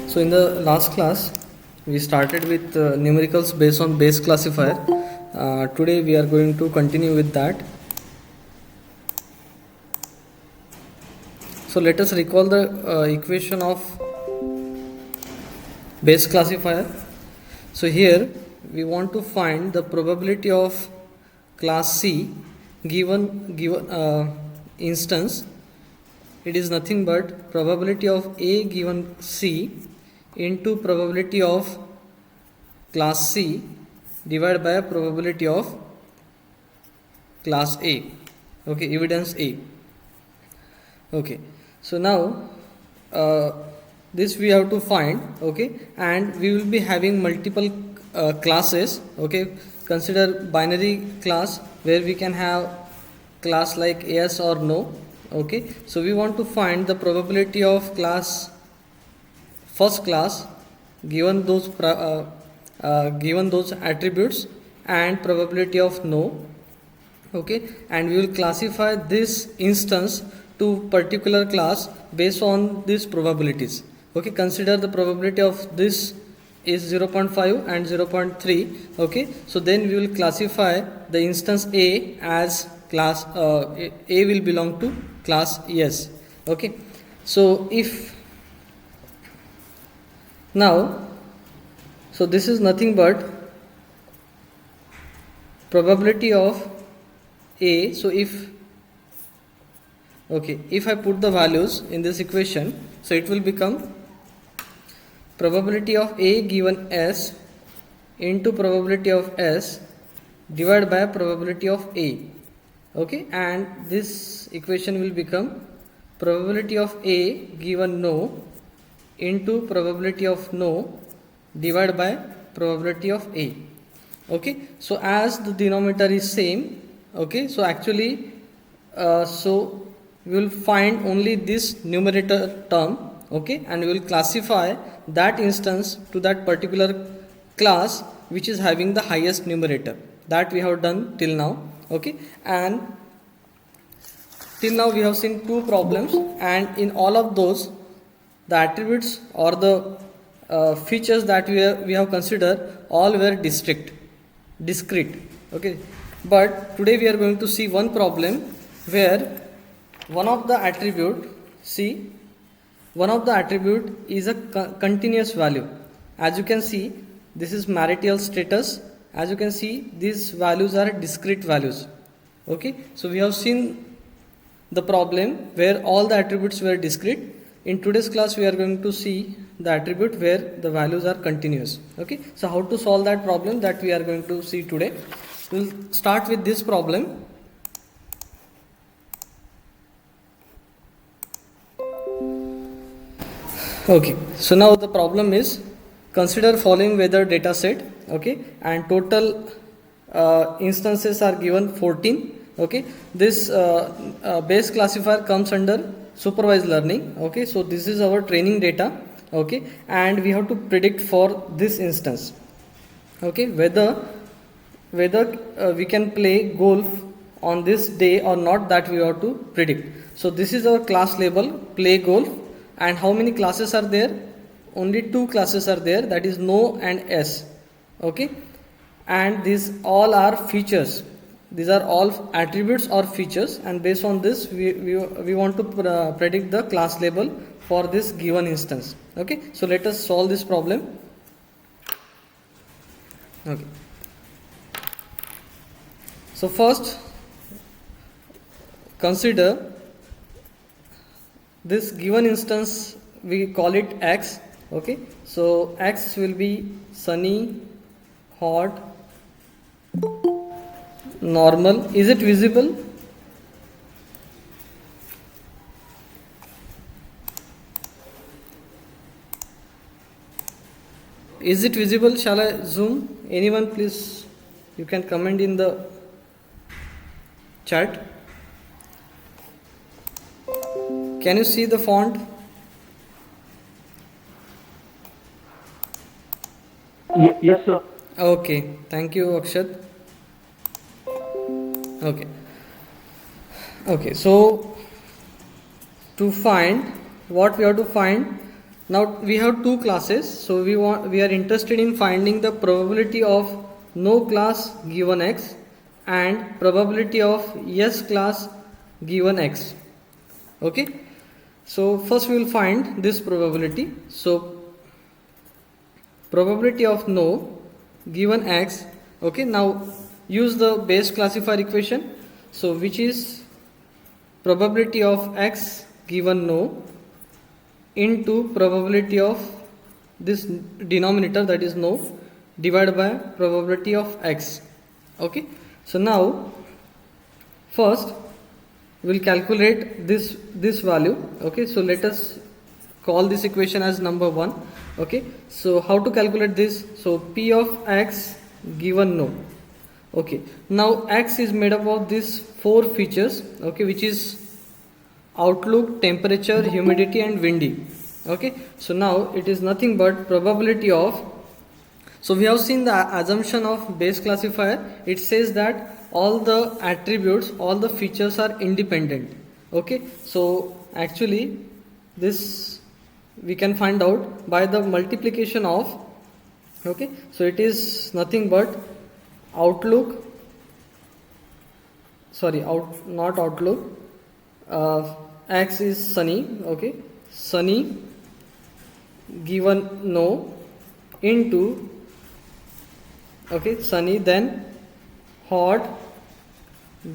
So in the last class we started with numericals based on base classifier. Today we are going to continue with that. So let us recall the equation of base classifier. So here we want to find the probability of class C given instance. It is nothing but probability of A given C into probability of class C divided by probability of class A. Okay, evidence A. Okay, so now this we have to find. Okay, and we will be having multiple classes. Okay, consider binary class where we can have class like yes or no. Okay, so we want to find the probability of class first class given those attributes and probability of no. Okay, and we will classify this instance to particular class based on these probabilities. Okay, consider the probability of this is 0.5 and 0.3. Okay, so then we will classify the instance A as class A will belong to class yes. Okay, so if now, so this is nothing but probability of A. So if I put the values in this equation, so it will become probability of A given S into probability of S divided by probability of A. Okay, and this equation will become probability of A given no into probability of no divided by probability of A. Okay, so as the denominator is same, okay, so actually so we will find only this numerator term. Okay, and we will classify that instance to that particular class which is having the highest numerator. That we have done till now. Okay, and till now we have seen two problems, and in all of those the attributes or the features that we have considered all were discrete. Okay, but today we are going to see one problem where one of the attribute is a continuous value. As you can see, this is marital status. As you can see, these values are discrete values. Okay, so we have seen the problem where all the attributes were discrete. In today's class we are going to see the attribute where the values are continuous. Okay, so how to solve that problem, that we are going to see today. We'll start with this problem. Okay, so now the problem is, consider following weather data set. Okay, and total instances are given 14. Okay, this base classifier comes under supervised learning. Okay, so this is our training data. Okay, and we have to predict for this instance. Okay, whether we can play golf on this day or not, that we have to predict. So this is our class label, play golf. And how many classes are there? Only two classes are there, that is no and S. Okay, and these all are features. These are all attributes or features, and based on this we want to predict the class label for this given instance. Okay, so let us solve this problem. Okay, so first consider this given instance, we call it X. Okay, so X will be sunny, hot, normal. Is it visible? Is it visible? Shall I zoom? Anyone please, you can comment in the chat. Can you see the font? Yes, sir. Okay, thank you, Akshat. Okay, so to find what we have to find, Now we have two classes, so we are interested in finding the probability of no class given x and probability of yes class given x. Okay, so first we will find this probability. So probability of no given x. Okay, now use the base classifier equation, so which is probability of x given no into probability of this denominator, that is no, divided by probability of x. Okay, so now first we will calculate this value. Okay, so let us call this equation as number 1. Okay, so how to calculate this? So p of x given no. Okay, now x is made up of these 4 features, okay, which is outlook, temperature, humidity and windy. Okay, so now it is nothing but probability of, so we have seen the assumption of base classifier. It says that all the attributes, all the features are independent. Okay, so actually this we can find out by the multiplication of, okay, so it is nothing but outlook, sorry, not outlook, x is sunny, okay, sunny given no into, okay, sunny then hot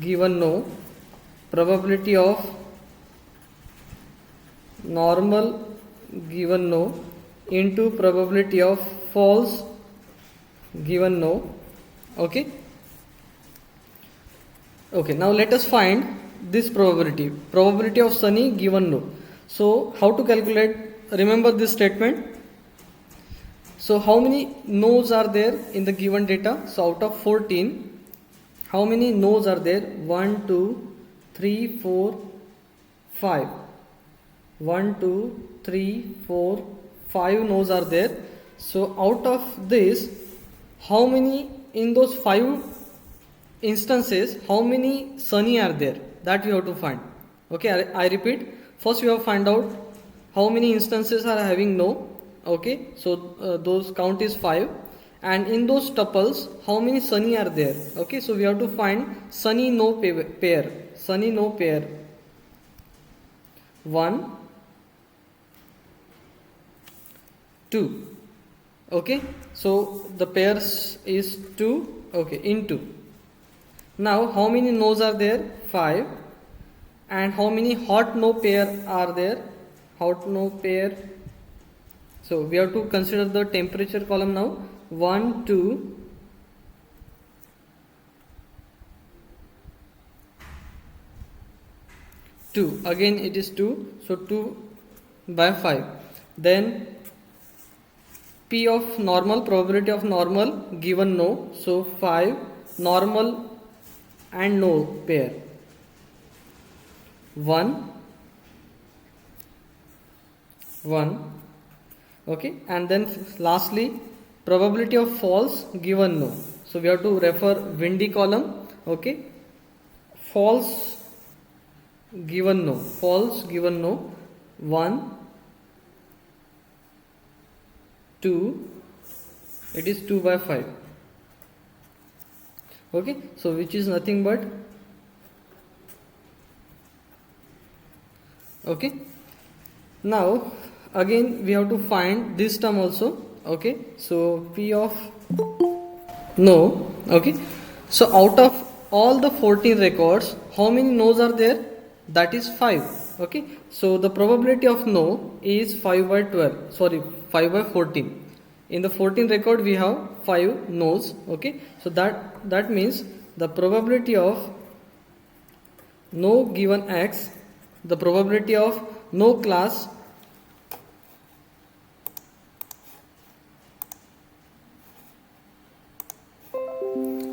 given no, probability of normal given no into probability of false given no. Okay, okay, now let us find this probability of sunny given no. So how to calculate? Remember this statement. So how many no's are there in the given data? So out of 14, how many no's are there? 1 2 3 4 5. 1 2 3 4 5 no's are there. So out of this, how many in those 5 instances, how many sunny are there? That we have to find. Okay, I repeat. First we have to find out how many instances are having no. Okay, so those count is 5, and in those tuples how many sunny are there? Okay, so we have to find sunny no pair. Sunny no pair 1 2. Okay, so the pairs is 2. Okay, into, now how many no's are there? 5. And how many hot no pair are there? Hot no pair, so we have to consider the temperature column now. 1 2 2, again it is 2, so 2 by 5. Then p of normal, probability of normal given no, so 5 normal and no pair 1 1. Okay, and then lastly probability of false given no, so we have to refer windy column. Okay, false given no, 1 2, it is 2 by 5. Okay, so which is nothing but, okay, now again we have to find this term also. Okay, so p of no. Okay, so out of all the 14 records, how many no's are there? That is 5. Okay, so the probability of no is 5 by 12, sorry, 5 by 14. In the 14 record we have 5 no's. Okay, so that means the probability of no given x, the probability of no class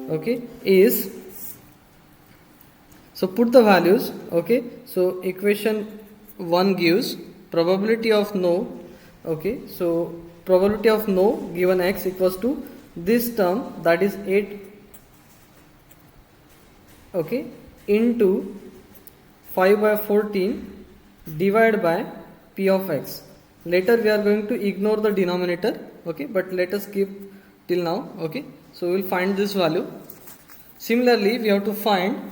okay is, so put the values. Okay, so equation 1 gives probability of no. Okay, so probability of no given x equals to this term, that is 8, okay, into 5 by 14 divided by p of x. Later we are going to ignore the denominator, okay, but let us keep till now, okay. So we will find this value. Similarly, we have to find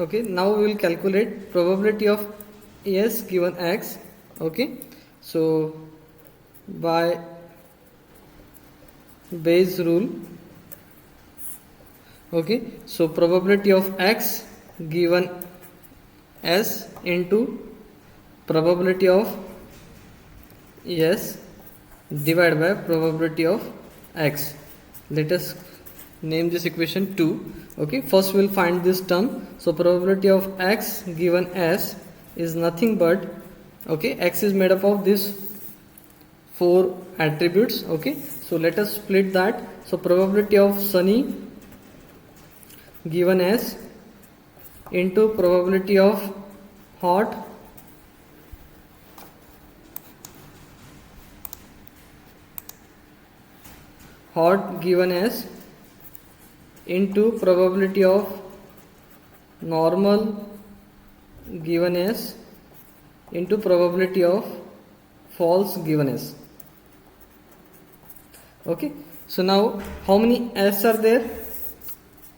okay, now we will calculate probability of S given X, okay. So by Bayes rule, okay, so probability of X given S into probability of S divided by probability of X. Let us name this equation 2. Okay, first we will find this term. So probability of X given S is nothing but, okay, X is made up of these 4 attributes, okay. So let us split that. So probability of Sunny given S into probability of Hot given S into probability of normal given S into probability of false given S. Okay, so now how many S are there?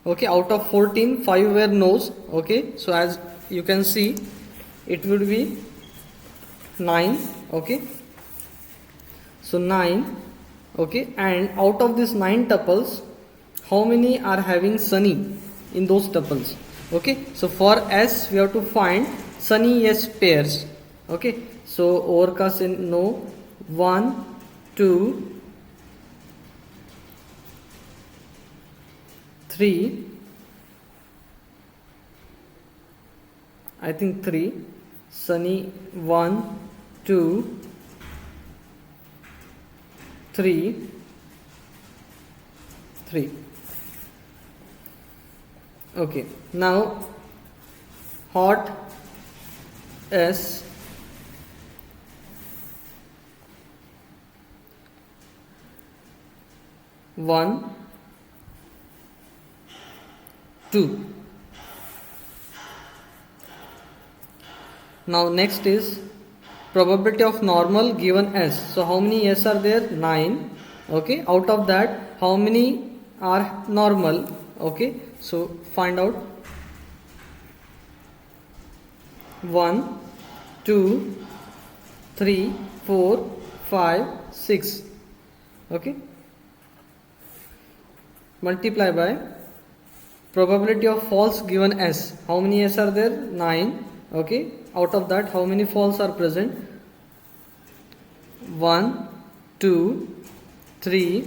Okay, out of 14, 5 were no's. Okay, so as you can see, it would be 9. Okay, so 9. Okay, and out of these 9 tuples, how many are having Sunny in those tuples? Okay, so for S we have to find Sunny S pairs. Okay, so overcast in no 1, 2, 3, I think 3, Sunny 1, 2, 3, 3. Okay, now Hot S one, 2. Now next is probability of normal given S. So how many S are there? 9. Okay, out of that how many are normal? Okay, so find out. 1, 2, 3, 4, 5, 6. Okay, multiply by probability of false given S. How many S are there? 9. Okay, out of that how many false are present? 1, 2, 3,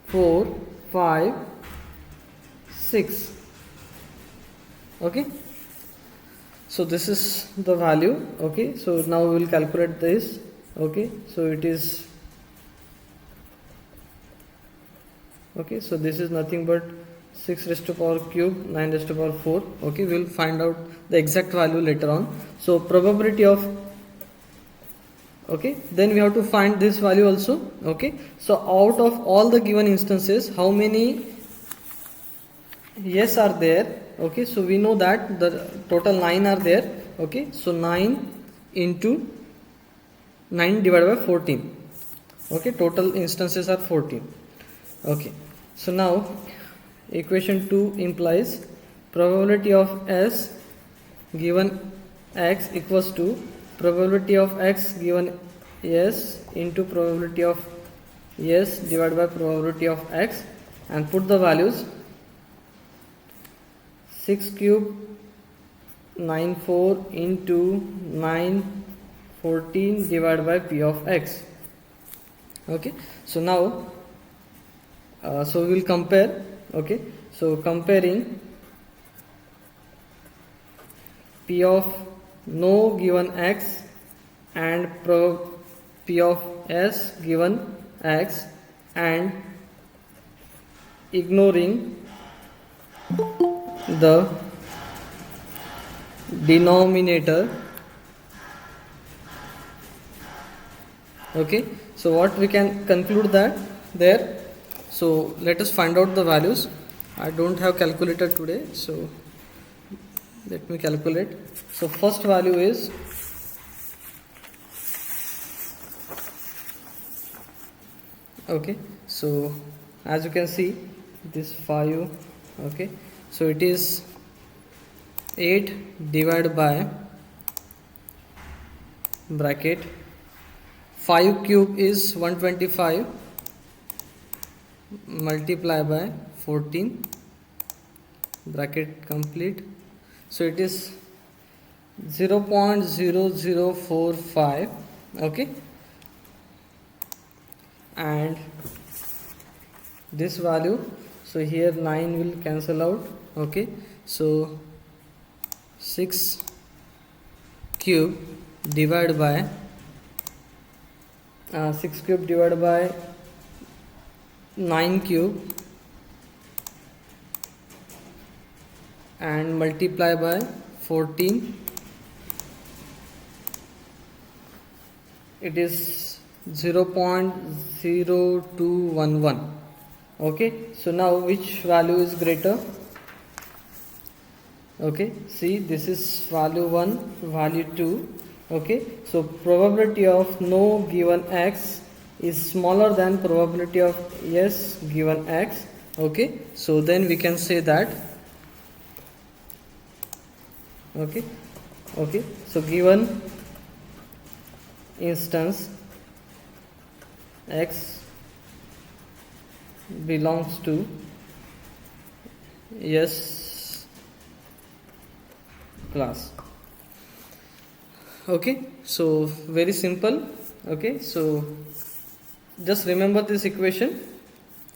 4, 5, 6. Okay, so this is the value. Okay, so now we will calculate this. Okay, so it is, okay, so this is nothing but 6 raised to power cube 9 raised to power 4. Okay, we will find out the exact value later on. So probability of, okay, then we have to find this value also. Okay, so out of all the given instances, how many yes are there? Okay, so we know that the total 9 are there. Okay, so 9 into 9 divided by 14. Okay, total instances are 14. Okay, so now equation 2 implies probability of S given X equals to probability of X given S into probability of S divided by probability of X, and put the values. 6 cube 9 4 into 9 14 divided by P of X. Okay, so now so we will compare. Okay, so comparing P of no given X and P of S given X, and ignoring the denominator Okay, so what we can conclude that there. So let us find out the values. I don't have calculator today, so let me calculate. So first value is okay. So as you can see, this 5. Okay, so it is 8 divided by bracket 5 cube is 125 multiply by 14 bracket complete. So it is 0.0045. Okay, and this value, so here 9 will cancel out. Okay, so 6 cube divided by 6 cube divided by 9 cube and multiply by 14. It is 0.0211. Okay, so now which value is greater? Okay, see, this is value 1, value 2. Okay, so probability of no given x is smaller than probability of yes given x. Okay, so then we can say that okay, so given instance x belongs to yes class. Okay, so very simple. Okay, so just remember this equation.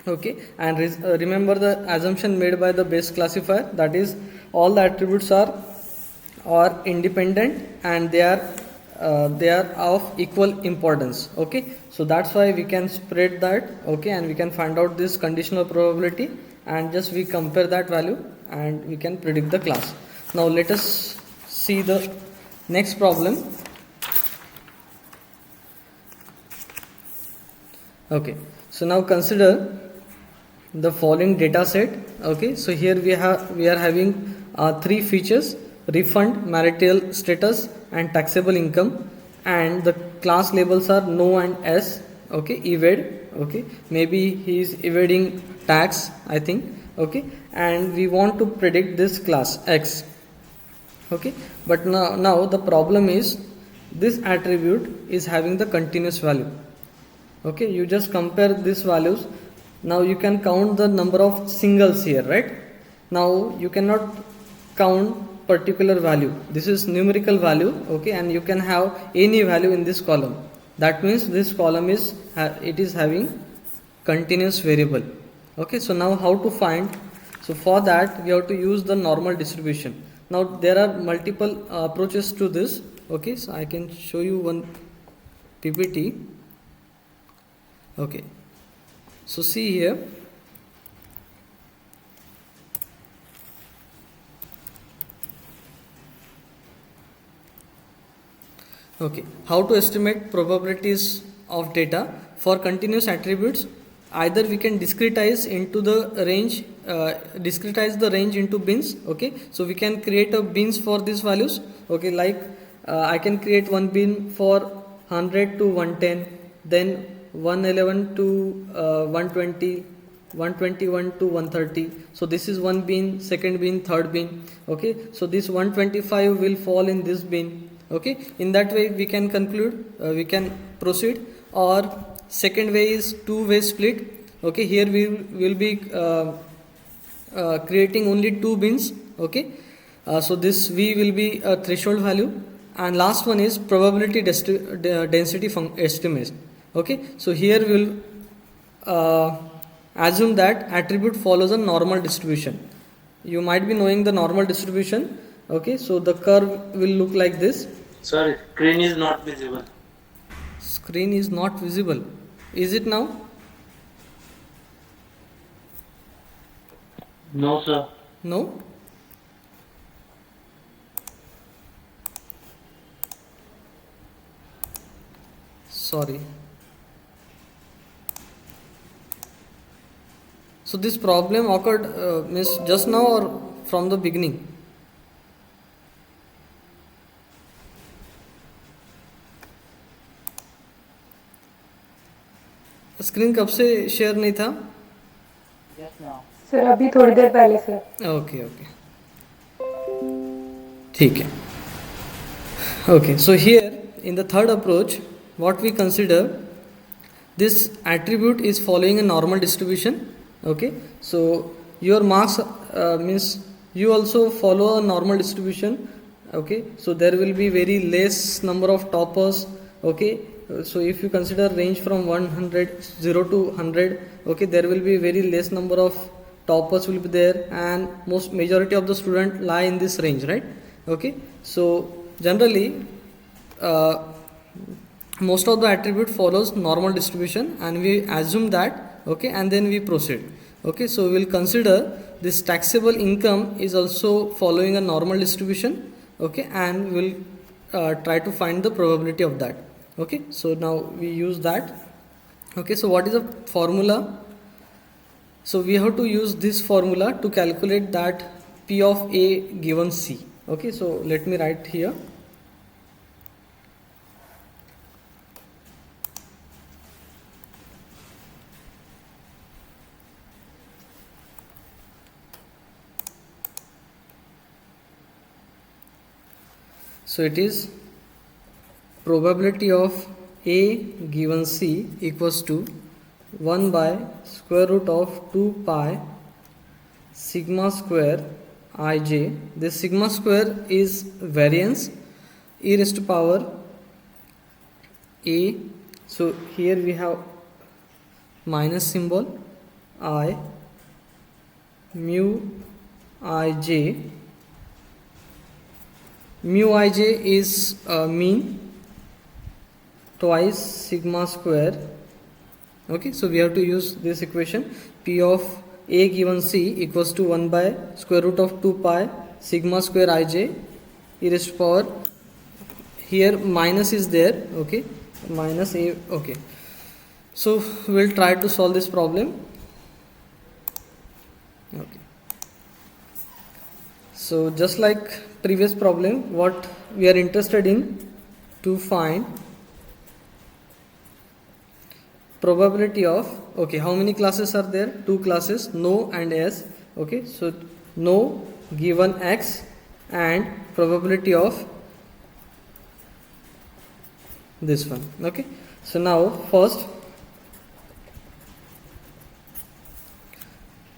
Okay, and remember the assumption made by the base classifier, that is all the attributes are independent and they are of equal importance. Okay, so that's why we can spread that. Okay, and we can find out this conditional probability and just we compare that value and we can predict the class. Now let us see the next problem. Okay, so now consider the following data set. Okay, so here we are having 3 features: refund, marital status and taxable income, and the class labels are no and s. Okay, evade. Okay, maybe he is evading tax, I think. Okay, and we want to predict this class x. Okay, but now the problem is this attribute is having the continuous value. Okay, you just compare these values. Now you can count the number of singles here, right? Now you cannot count particular value. This is numerical value. Okay, and you can have any value in this column. That means this column is it is having continuous variable. Okay, so now how to find? So for that we have to use the normal distribution. Now there are multiple approaches to this. Okay, so I can show you one PPT. Okay, so see here. Okay, how to estimate probabilities of data for continuous attributes? Either we can discretize into the range, discretize the range into bins. Okay, so we can create a bins for these values. Okay, like I can create one bin for 100 to 110, then 111 to 120, 121 to 130. So this is one bin, second bin, third bin. Okay, so this 125 will fall in this bin. Okay, in that way we can conclude, we can proceed. Or second way is two-way split. Okay, here we will be creating only 2 bins. Okay, so this V will be a threshold value. And last one is probability density estimate. Okay, so here we will assume that attribute follows a normal distribution. You might be knowing the normal distribution. Okay, so the curve will look like this. Sorry, screen is not visible. Screen is not visible. Is it now? No, sir. No? Sorry. So this problem occurred means just now or from the beginning? Screen कब से share नहीं था? Sir अभी थोड़ी देर पहले sir. Okay okay, ठीक है. Okay, so here in the third approach, what we consider, this attribute is following a normal distribution. Okay, so your marks means you also follow a normal distribution. Okay, so there will be very less number of toppers. Okay, so if you consider range from 0 to 100, okay, there will be very less number of toppers will be there, and most majority of the student lie in this range, right? Okay, so generally most of the attribute follows normal distribution, and we assume that, okay, and then we proceed. Okay, so we will consider this taxable income is also following a normal distribution. Okay, and we will try to find the probability of that. Okay, so now we use that. Okay, so what is the formula? So we have to use this formula to calculate that P of A given C. Okay, so let me write here. So it is probability of A given C equals to 1 by square root of 2 pi sigma square ij. This sigma square is variance e raised to power a. So here we have minus symbol, I mu ij. Mu ij is mean twice sigma square. Okay, so we have to use this equation. P of A given C equals to 1 by square root of 2 pi sigma square ij e raised to power, here minus is there, okay, minus a. Okay, so we'll try to solve this problem. Okay, so just like previous problem, what we are interested in to find probability of, okay, how many classes are there? 2 classes, no and S. Okay, so no given X and probability of this one. Okay, so now first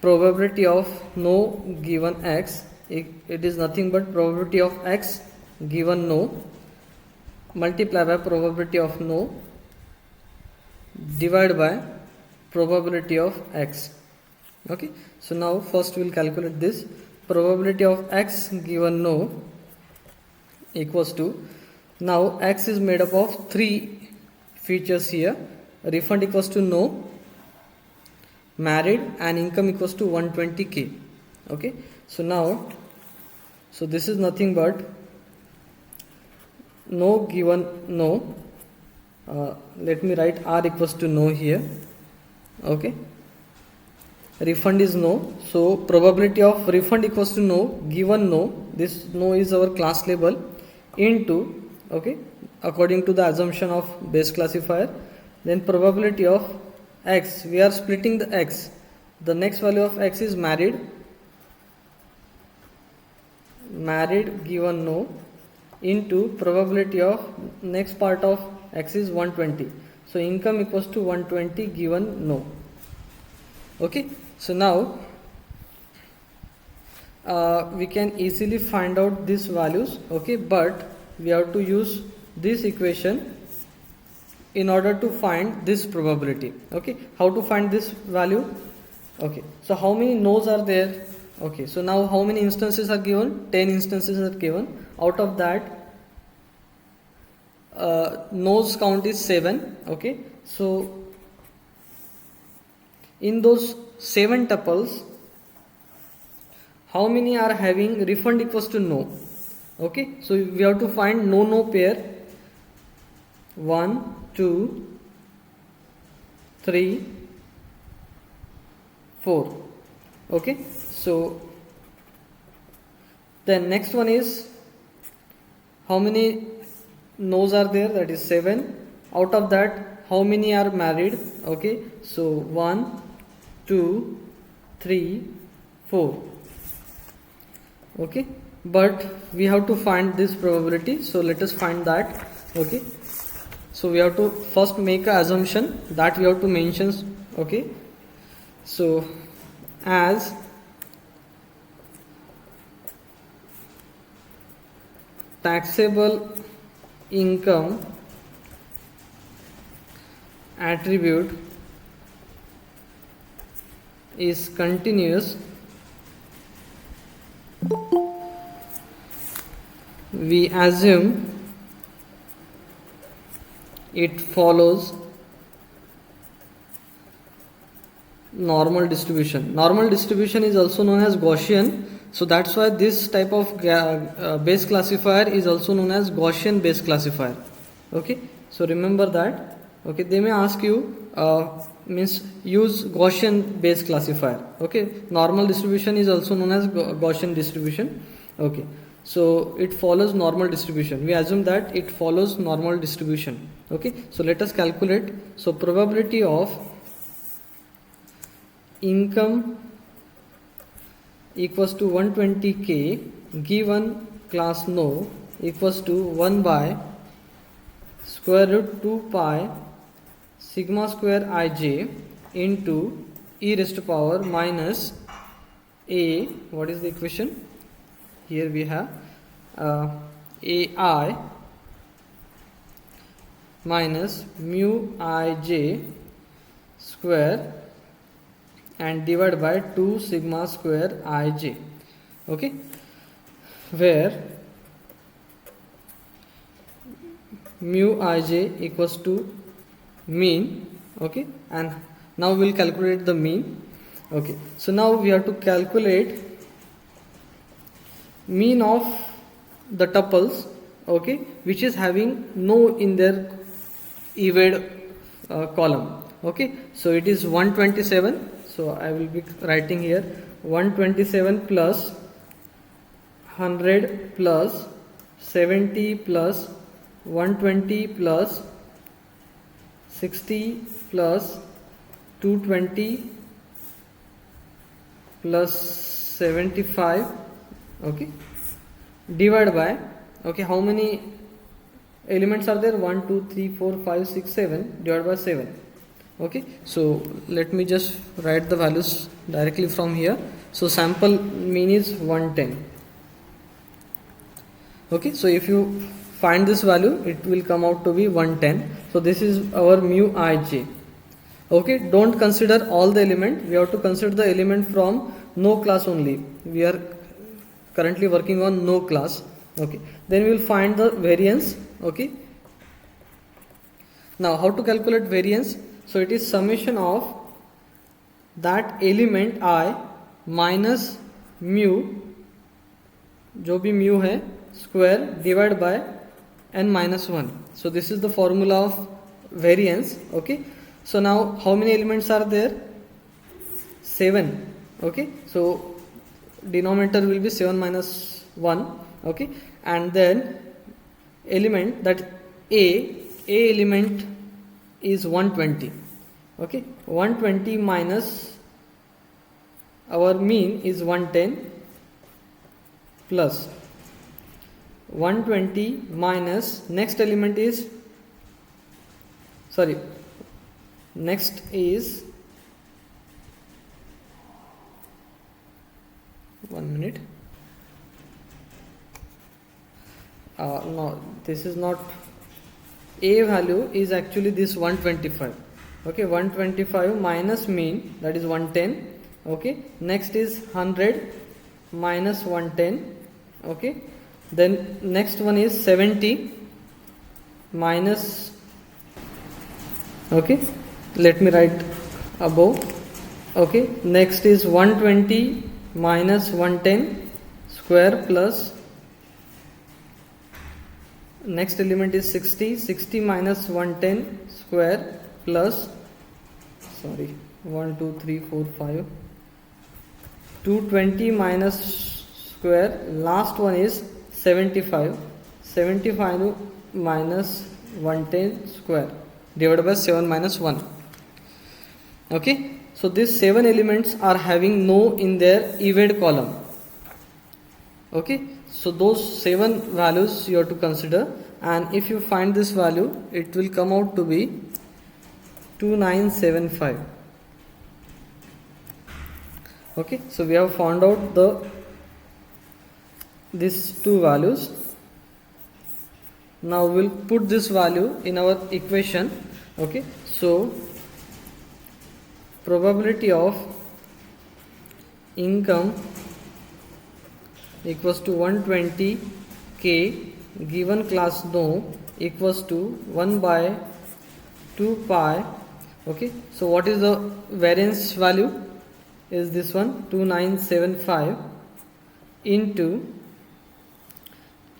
probability of no given X, it is nothing but probability of X given no multiply by probability of no divided by probability of X. Okay, so now first we will calculate this. Probability of X given no equals to, now X is made up of 3 features here. Refund equals to no, married, and income equals to 120k. Okay, so now, so this is nothing but no given no. Let me write R equals to no here. Okay, refund is no, so probability of refund equals to no given no, this no is our class label, into, okay, according to the assumption of base classifier, then probability of X, we are splitting the X, the next value of X is married given no, into probability of next part of X is 120, so income equals to 120 given no. Okay, so now we can easily find out these values. Okay, but we have to use this equation in order to find this probability. Okay, how to find this value? Okay, so how many no's are there? Okay, so now how many instances are given? 10 instances are given. Out of that, no's count is 7. Okay, so in those 7 tuples, how many are having refund equals to no? Okay, so we have to find no pair. 1, 2, 3, 4. Okay, so then next one is how many no's are there? That is 7. Out of that, how many are married? Okay, so 1, 2, 3, 4. Okay, but we have to find this probability, so let us find that. Okay, so we have to first make an assumption that we have to mention. Okay, so as taxable income attribute is continuous, we assume it follows normal distribution. Normal distribution is also known as Gaussian, so that's why this type of base classifier is also known as Gaussian base classifier. Okay, so remember that. Okay, they may ask you means use Gaussian base classifier. Okay, normal distribution is also known as Gaussian distribution. Okay, so it follows normal distribution. We assume that it follows normal distribution. Okay, so let us calculate. So probability of income equals to 120k given class no equals to 1 by square root 2 pi sigma square ij into e raised to power minus a, what is the equation? Here we have ai minus mu ij square and divided by 2 sigma square ij. Okay, where mu ij equals to mean. Okay, and now we'll calculate the mean. Okay, so now we have to calculate mean of the tuples, okay, which is having no in their evade column. Okay, so it is 127. So I will be writing here 127 plus 100 plus 70 plus 120 plus 60 plus 220 plus 75. Okay, divided by, okay, how many elements are there? 1 2 3 4 5 6 7 divided by 7. Okay, so let me just write the values directly from here. So sample mean is 110. Okay, so if you find this value, it will come out to be 110. So this is our mu ij. Okay, don't consider all the element, we have to consider the element from no class only. We are currently working on no class. Okay, then we will find the variance. Okay, now how to calculate variance? So it is summation of that element I minus mu, जो भी mu है, square divided by n minus 1. So this is the formula of variance. Okay, so now how many elements are there? 7. Okay, so denominator will be 7 minus 1. Okay, and then element, that a element is 120. Okay, 120 minus our mean is 110 plus 120 minus next element is, sorry, next is 1 minute. No, this is not, a value is actually this 125. Okay, 125 minus mean, that is 110. Okay, next is 100 minus 110. Okay, then next one is 70 minus, okay, let me write above. Okay, next is 120 minus 110 square plus next element is 60 minus 110 square plus sorry, 1 2 3 4 5, 220 minus square, last one is 75, 75 minus 110 square divided by 7 minus 1. Okay, so these 7 elements are having no in their evade column. Okay, so those 7 values you have to consider, and if you find this value, it will come out to be 2975. Okay, so we have found out these two values. Now we'll put this value in our equation. Okay, so probability of income equals to 120k given class no equals to 1 by 2 pi. Okay, so what is the variance value? Is this one, 2975 into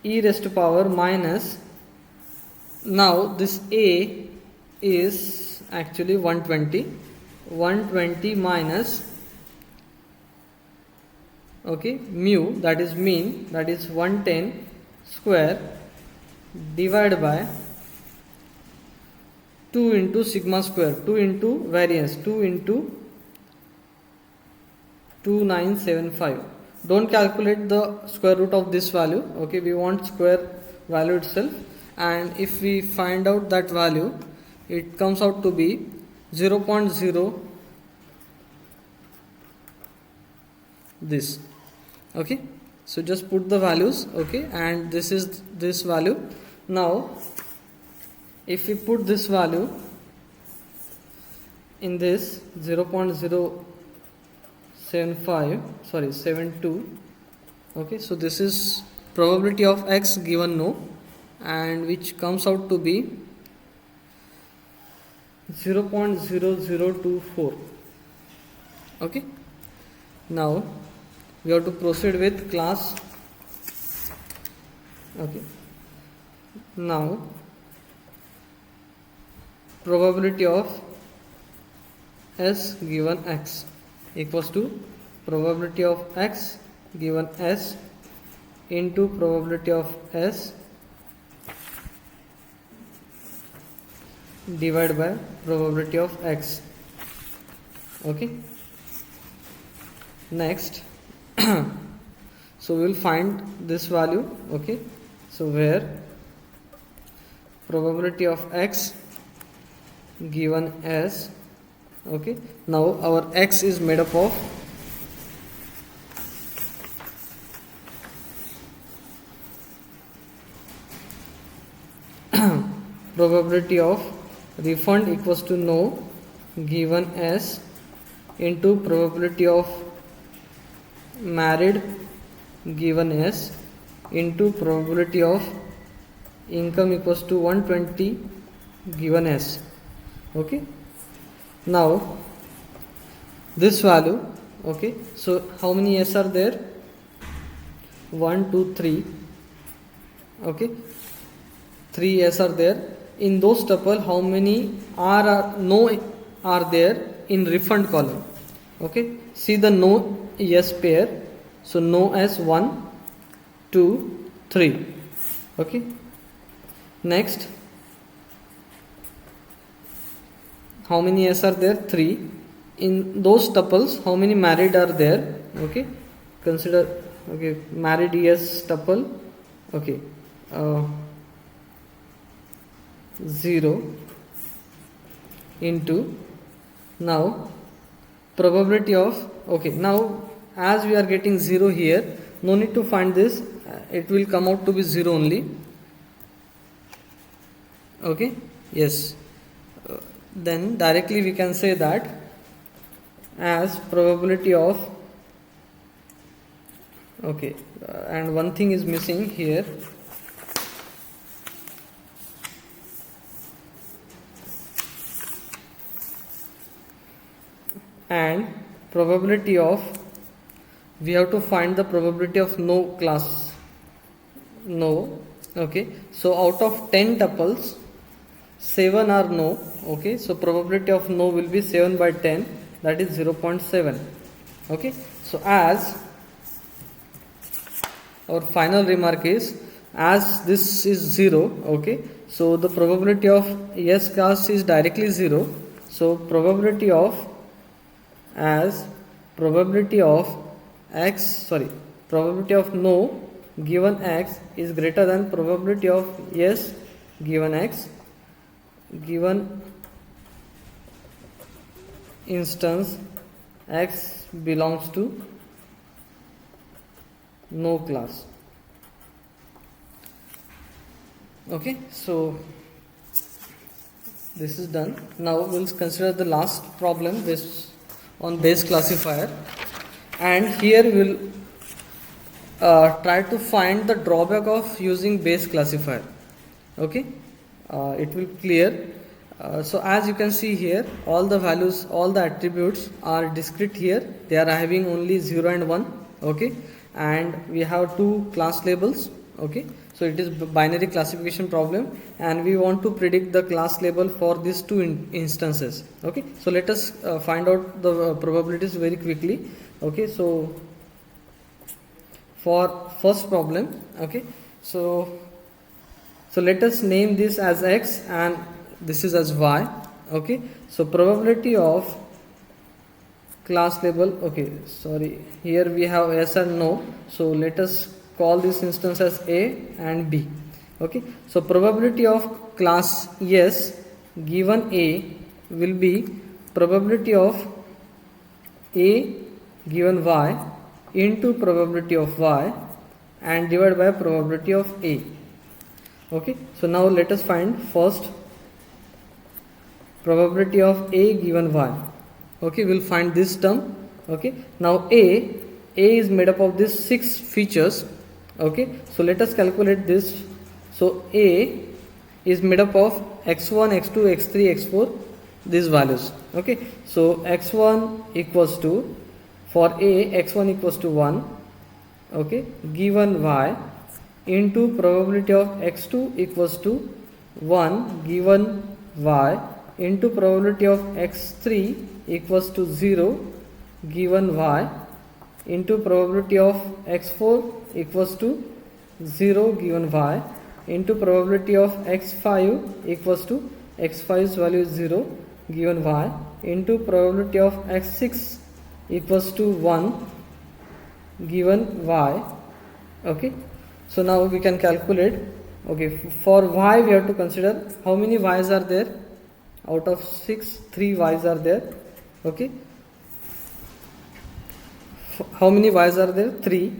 e raised to power minus, now this a is actually 120 minus, okay, mu, that is mean, that is 110 square divided by 2 into sigma square, 2 into variance, 2 into 2975. Don't calculate the square root of this value. Okay, we want square value itself, and if we find out that value, it comes out to be 0.0 this. Okay, so just put the values. Okay, and this is this value. Now if we put this value in this 0.075, 72, okay, so this is probability of x given no, and which comes out to be 0.0024. okay, now we have to proceed with class. Okay, now probability of s given x equals to probability of x given s into probability of s divided by probability of x. Okay, next so we will find this value. Okay, so where probability of x given s, okay, now our x is made up of probability of refund equals to no given s into probability of married given s into probability of income equals to 120 given s. Okay, now this value, okay, so how many s are there? 1 2 3, okay, 3 s are there. In those tuple, how many are no are there in refund column? Okay, see the no yes pair, so no s 1 2 3. Okay, next how many s are there? 3. In those tuples, how many married are there? Okay, consider, okay, married yes tuple, okay, 0 into, now probability of, okay, now as we are getting 0 here, no need to find this, it will come out to be 0 only. Okay, yes, then directly we can say that as probability of, okay, and one thing is missing here, and probability of, we have to find the probability of no class no. Okay, so out of 10 tuples, 7 are no. Okay, so probability of no will be 7 by 10, that is 0.7. Okay, so as our final remark is, as this is 0, okay, so the probability of yes class is directly 0. So probability of probability of no given x is greater than probability of yes given x, given instance x belongs to no class. Okay, so this is done. Now we'll consider the last problem based on Bayes classifier, and here we'll try to find the drawback of using Bayes classifier. Okay, it will clear. So as you can see here, all the values, all the attributes are discrete here. They are having only 0 and 1. Okay, and we have two class labels. Okay, so it is binary classification problem, and we want to predict the class label for these two instances. Okay, so let us find out the probabilities very quickly. Okay, so for first problem, okay, so let us name this as x and this is as y. Okay, so probability of class label, okay, sorry, here we have yes and no, so let us call this instance as A and B. Okay, so probability of class yes given A will be probability of A given y into probability of y and divided by probability of A. Okay, so now let us find first probability of A given y. Okay, we'll find this term. Okay, now A is made up of these 6 features. Okay, so let us calculate this. So A is made up of x1, x2, x3, x4, these values. Okay, so x1 equals to, for A, x1 equals to 1. Okay, given y into probability of x2 equals to 1 given y into probability of x3 equals to 0 given y into probability of x4 equals to 0 given y into probability of x5 equals to x5's value is 0 given y into probability of x6 equals to 1 given y. Okay, so now we can calculate. Okay, for y we have to consider how many y's are there. Out of 6, 3 y's are there. Okay, how many y's are there? 3.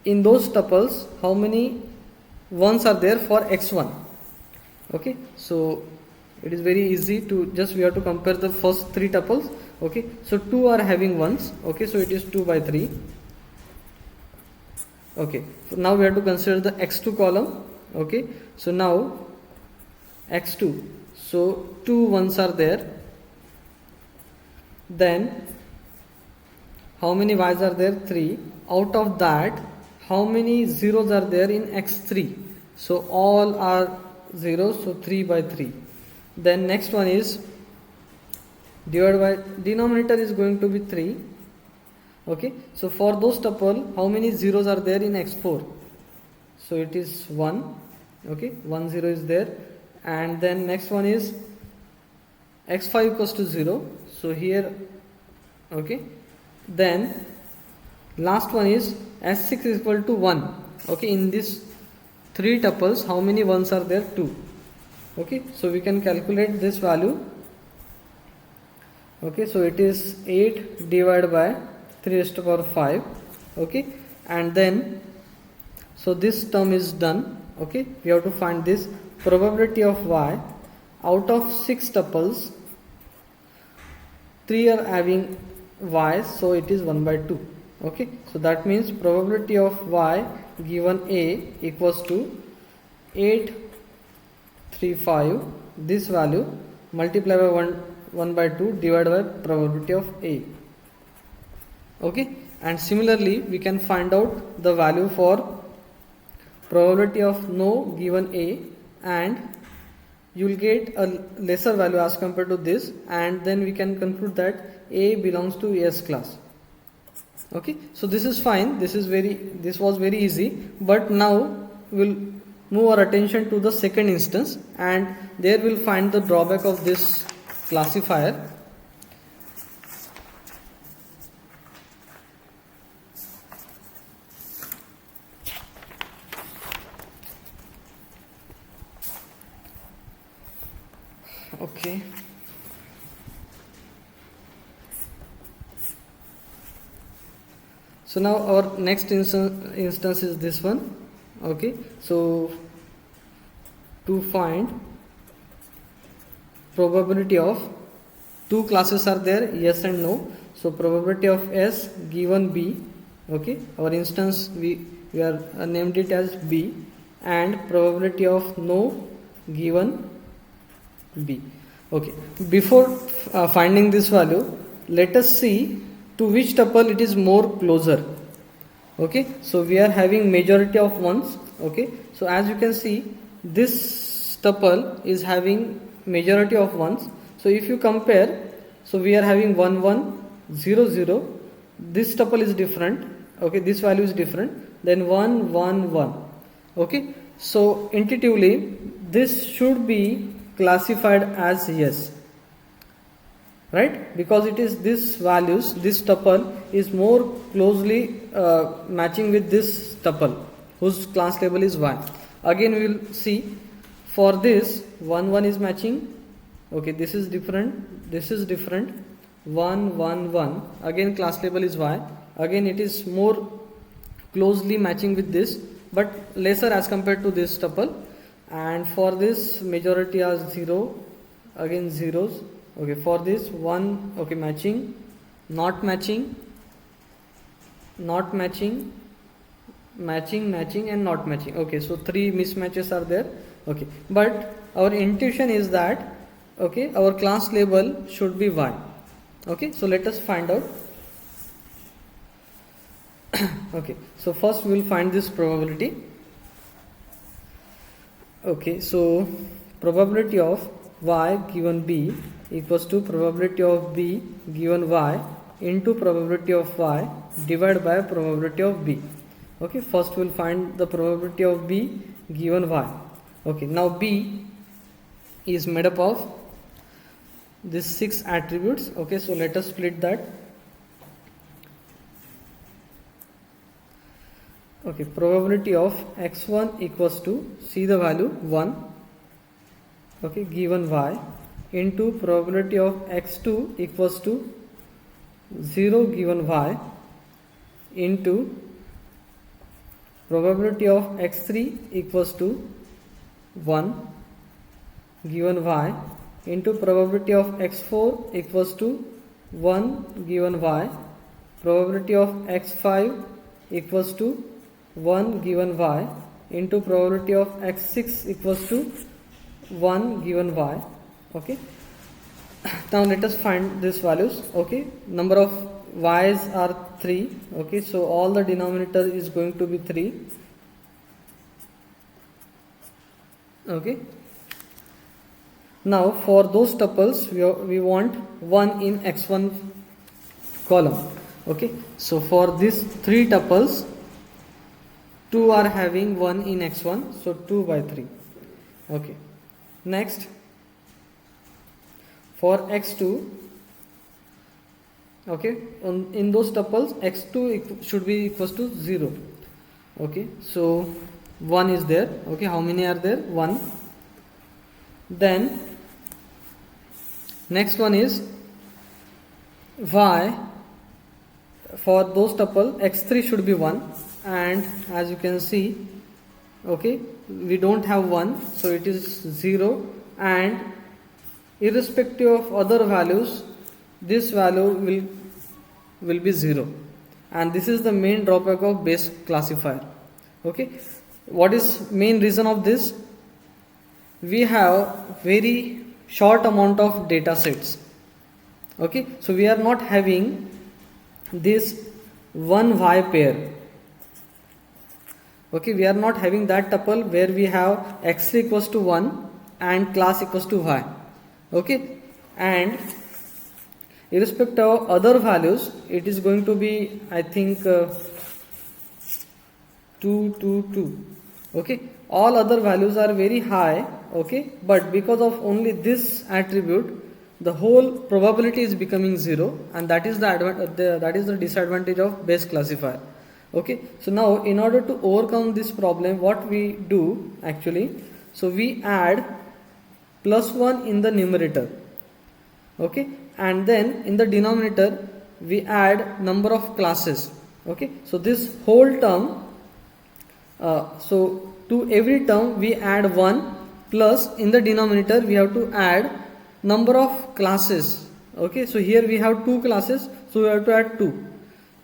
In those tuples, how many 1's are there for x1? Okay, so it is very easy to just, we have to compare the first 3 tuples. Okay, so 2 are having 1's. Okay, so it is 2 by 3. Okay, so now we have to consider the x2 column. Okay, so now x2, so 2 1's are there. Then how many y's are there? 3. Out of that, how many zeros are there in x3? So all are zeros, so 3 by 3. Then next one is divided by, denominator is going to be 3. Okay, so for those tuple, how many zeros are there in x4? So it is 1. Okay, 1 0 is there. And then next one is x5 equals to 0. So here, okay, then last one is s6 is equal to 1. Okay, in this 3 tuples, how many 1's are there? 2. Okay, so we can calculate this value. Okay, so it is 8 divided by 3 raised to power 5. Okay, and then so this term is done. Okay, we have to find this probability of y. Out of 6 tuples, 3 are having y, so it is 1 by 2. Okay, so that means probability of y given A equals to 835, this value multiplied by 1 by 2 divided by probability of A. Okay, and similarly we can find out the value for probability of no given A and you will get a lesser value as compared to this, and then we can conclude that A belongs to S class. Okay, so this is fine. This was very easy, but now we'll move our attention to the second instance, and there we'll find the drawback of this classifier. Okay, so now our next instance is this one. Okay, so to find probability of two classes are there, yes and no. So probability of S given B, okay, our instance we are named it as B, and probability of no given B. Okay, before finding this value, let us see to which tuple it is more closer. Okay, so we are having majority of ones. Okay, so as you can see, this tuple is having majority of ones. So if you compare, so we are having 1 1 0 0. This tuple is different. Okay, this value is different than 1 1 1. Okay, so intuitively this should be classified as yes, right? Because it is this values, this tuple is more closely matching with this tuple whose class label is y. Again we will see, for this 1 1 is matching. Okay, this is different, this is different, 1 1 1, again class label is y. Again it is more closely matching with this, but lesser as compared to this tuple. And for this majority are 0, again zeros. Okay, for this 1, okay, matching, not matching, not matching, matching, matching, and not matching. Okay, so 3 mismatches are there. Okay, but our intuition is that, okay, our class label should be y. Okay, so let us find out. Okay, so first we will find this probability. Okay, so probability of y given b equals to probability of b given y into probability of y divided by probability of b. Okay, first we will find the probability of b given y. Okay, now b is made up of these 6 attributes. Okay, so let us split that. Okay, probability of x1 equals to, see the value 1, okay, given y, into probability of x2 equals to 0 given y, into probability of x3 equals to 1 given y, into probability of x4 equals to 1 given y, probability of x5 equals to 1 given y, into probability of x6 equals to 1 given y. Okay, now let us find these values. Okay, number of y's are 3. Okay, so all the denominator is going to be 3. Okay, now for those tuples we want 1 in x1 column. Okay, so for these 3 tuples, 2 are having 1 in x1, so 2 by 3. Okay, next for x2, okay, in those tuples x2 should be equals to 0. Okay, so 1 is there. Okay, how many are there? 1. Then next one is y. For those tuple x3 should be 1, and as you can see, okay, we don't have 1, so it is 0, and irrespective of other values, this value will be 0, and this is the main drawback of base classifier. Okay, what is main reason of this? We have very short amount of data sets. Okay, so we are not having this 1 y pair. Okay, we are not having that tuple where we have x3 equals to 1 and class equals to y. Okay, and irrespective of other values, it is going to be, I think, 2 2 2. Okay, all other values are very high. Okay, but because of only this attribute, the whole probability is becoming 0, and that is the disadvantage of base classifier. Okay, so now in order to overcome this problem, what we do actually, so we add +1 in the numerator. Okay, and then in the denominator we add number of classes. Okay, so this whole term, so to every term we add 1, plus in the denominator we have to add number of classes. Okay, so here we have 2 classes, so we have to add 2.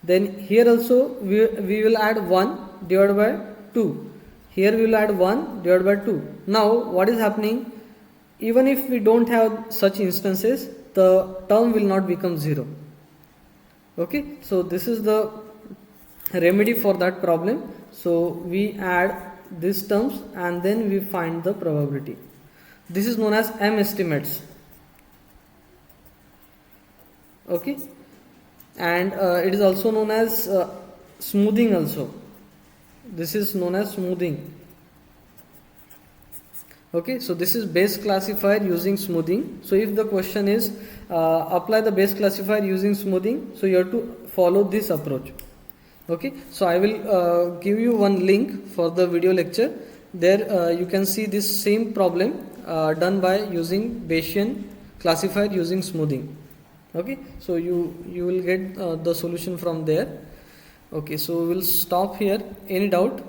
Then here also we will add 1 divided by 2. Here we will add 1 divided by 2. Now what is happening? Even if we don't have such instances, the term will not become 0. Okay, so this is the remedy for that problem. So we add these terms and then we find the probability. This is known as M estimates. Okay, and it is also known as smoothing also. This is known as smoothing. Okay, so this is base classifier using smoothing. So if the question is apply the base classifier using smoothing, so you have to follow this approach. Okay, so I will give you one link for the video lecture. There you can see this same problem done by using Bayesian classifier using smoothing. Okay, so you will get the solution from there. Okay, so we'll stop here. Any doubt?